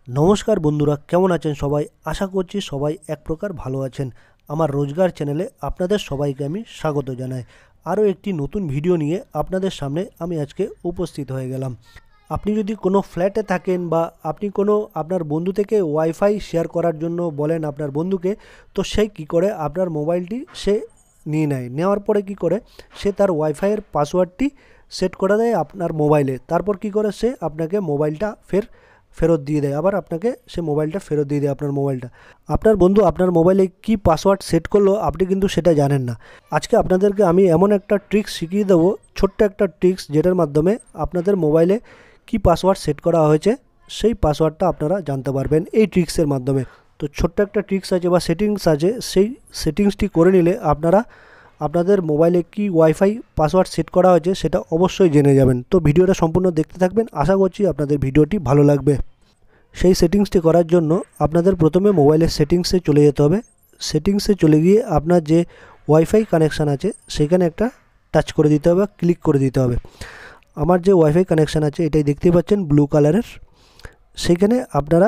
নমস্কার বন্ধুরা, কেমন আছেন সবাই? আশা করছি সবাই এক প্রকার ভালো আছেন। আমার রোজগার চ্যানেলে আপনাদের সবাইকে আমি স্বাগত জানাই। আরও একটি নতুন ভিডিও নিয়ে আপনাদের সামনে আমি আজকে উপস্থিত হয়ে গেলাম। আপনি যদি কোনো ফ্ল্যাটে থাকেন বা আপনি কোনো আপনার বন্ধু থেকে ওয়াইফাই শেয়ার করার জন্য বলেন আপনার বন্ধুকে, তো সে কী করে আপনার মোবাইলটি সে নিয়ে নেয়। নেওয়ার পরে কী করে সে তার ওয়াইফাইয়ের পাসওয়ার্ডটি সেট করে দেয় আপনার মোবাইলে। তারপর কী করে সে আপনাকে মোবাইলটা ফেরত দিয়ে দেয়, আবার আপনাকে সে মোবাইলটা ফেরত দিয়ে দেয়। আপনার মোবাইলটা আপনার বন্ধু আপনার মোবাইলে কি পাসওয়ার্ড সেট করলো আপনি কিন্তু সেটা জানেন না। আজকে আপনাদেরকে আমি এমন একটা ট্রিক্স শিখিয়ে দেবো, ছোট্ট একটা ট্রিক্স, যেটার মাধ্যমে আপনাদের মোবাইলে কি পাসওয়ার্ড সেট করা হয়েছে সেই পাসওয়ার্ডটা আপনারা জানতে পারবেন এই ট্রিক্সের মাধ্যমে। তো ছোট্ট একটা ট্রিক্স আছে বা সেটিংস আছে, সেই সেটিংসটি করে নিলে আপনারা আপনাদের মোবাইলে কি ওয়াইফাই পাসওয়ার্ড সেট করা হয়েছে সেটা অবশ্যই জেনে যাবেন। তো ভিডিওটা সম্পূর্ণ দেখতে থাকবেন, আশা করছি আপনাদের ভিডিওটি ভালো লাগবে। সেই সেটিংসটি করার জন্য আপনাদের প্রথমে মোবাইলের সেটিংসে চলে যেতে হবে। সেটিংসে চলে গিয়ে আপনার যে ওয়াইফাই কানেকশান আছে সেখানে একটা টাচ করে দিতে হবে, ক্লিক করে দিতে হবে। আমার যে ওয়াইফাই কানেকশান আছে এটাই দেখতেই পাচ্ছেন ব্লু কালারের, সেখানে আপনারা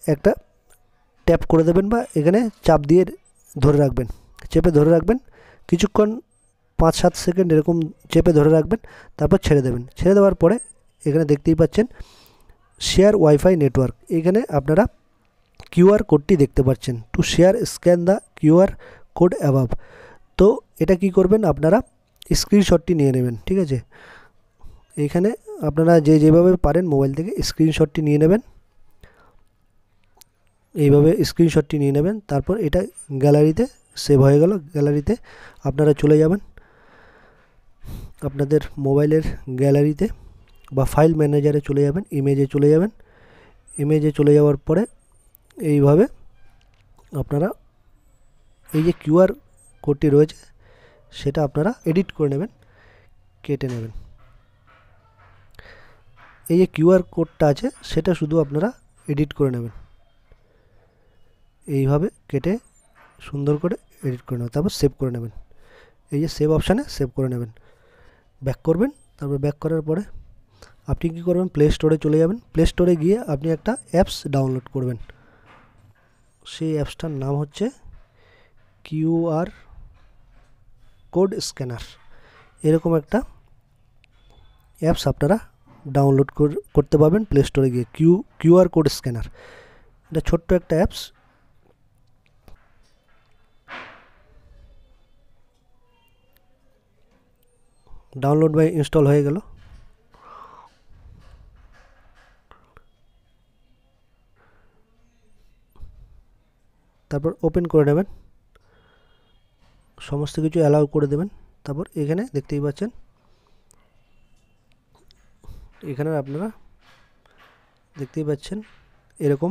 একটা ট্যাপ করে দেবেন বা এখানে চাপ দিয়ে ধরে রাখবেন, চেপে ধরে রাখবেন কিছুক্ষণ, 5-7 সেকেন্ড এরকম চেপে ধরে রাখবেন, তারপর ছেড়ে দেবেন। ছেড়ে দেওয়ার পরে এখানে দেখতেই পাচ্ছেন শেয়ার ওয়াইফাই নেটওয়ার্ক, এখানে আপনারা কিউআর কোডটি দেখতে পাচ্ছেন, to share scan the QR code above. তো এটা কি করবেন, আপনারা স্ক্রিনশটটি নিয়ে নেবেন, ঠিক আছে। এখানে আপনারা যেভাবে পারেন মোবাইল থেকে স্ক্রিনশটটি নিয়ে নেবেন, এইভাবে স্ক্রিনশটটি নিয়ে নেবেন। তারপর এটা গ্যালারিতে সেভ হয়ে গেল। গ্যালারিতে আপনারা চলে যাবেন, আপনাদের মোবাইলের গ্যালারিতে বা ফাইল ম্যানেজারে চলে যাবেন, ইমেজে চলে যাবেন। ইমেজে চলে যাওয়ার পরে এইভাবে আপনারা এই যে কিউআর কোডটি রয়েছে সেটা আপনারা এডিট করে নেবেন, কেটে নেবেন। এই যে কিউআর কোডটা আছে সেটা শুধু আপনারা এডিট করে নেবেন, এইভাবে কেটে সুন্দর করে এডিট করে নেবেন, তারপর সেভ করে নেবেন। এই যে সেভ অপশানে সেভ করে নেবেন, ব্যাক করবেন। তারপর ব্যাক করার পরে আপনি কী করবেন, প্লে স্টোরে চলে যাবেন। প্লে স্টোরে গিয়ে আপনি একটা অ্যাপস ডাউনলোড করবেন, সেই অ্যাপসটার নাম হচ্ছে কিউআর কোড স্ক্যানার। এরকম একটা অ্যাপস আপনারা ডাউনলোড করতে পারবেন প্লে স্টোরে গিয়ে, কিউআর কোড স্ক্যানার। এটা ছোট্ট একটা অ্যাপস, ডাউনলোড বাই ইনস্টল হয়ে গেল। তারপর ওপেন করে নেবেন, সমস্ত কিছু অ্যালাউ করে দেবেন। তারপর এখানে দেখতেই পাচ্ছেন, এখানে আপনারা দেখতেই পাচ্ছেন এরকম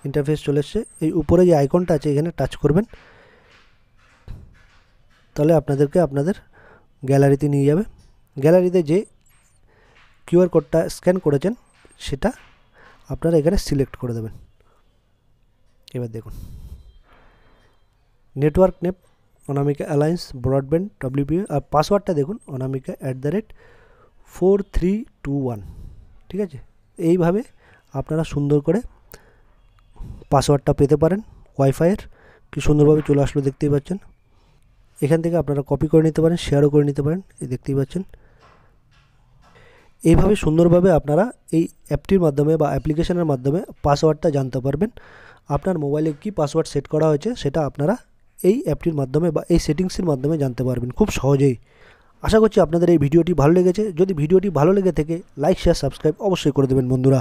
ইন্টারফেস চলে এসছে। এই উপরে যে আইকনটা আছে এখানে টাচ করবেন, তাহলে আপনাদেরকে আপনাদের গ্যালারিতে নিয়ে যাবে। গ্যালারিতে যে কিউআর কোডটা স্ক্যান করেছেন সেটা আপনারা এখানে সিলেক্ট করে দেবেন। এবার দেখুন, নেটওয়ার্ক নেম অনামিকা অ্যালায়েন্স ব্রডব্যান্ড WPA, আর পাসওয়ার্ডটা দেখুন অনামিকা @4321, ঠিক আছে। এইভাবে আপনারা সুন্দর করে পাসওয়ার্ডটা পেতে পারেন ওয়াইফাইয়ের। কি সুন্দরভাবে চলে আসলো দেখতেই পাচ্ছেন। এখান থেকে আপনারা কপি করে নিতে পারেন, শেয়ারও করে নিতে পারেন, এই দেখতেই পাচ্ছেন। এইভাবে সুন্দরভাবে আপনারা এই অ্যাপটির মাধ্যমে বা অ্যাপ্লিকেশনের মাধ্যমে পাসওয়ার্ডটা জানতে পারবেন। আপনার মোবাইলে কি পাসওয়ার্ড সেট করা হয়েছে সেটা আপনারা এই অ্যাপটির মাধ্যমে বা এই সেটিংসের মাধ্যমে জানতে পারবেন খুব সহজেই। আশা করছি আপনাদের এই ভিডিওটি ভালো লেগেছে। যদি ভিডিওটি ভালো লেগে থাকে লাইক, শেয়ার, সাবস্ক্রাইব অবশ্যই করে দেবেন বন্ধুরা।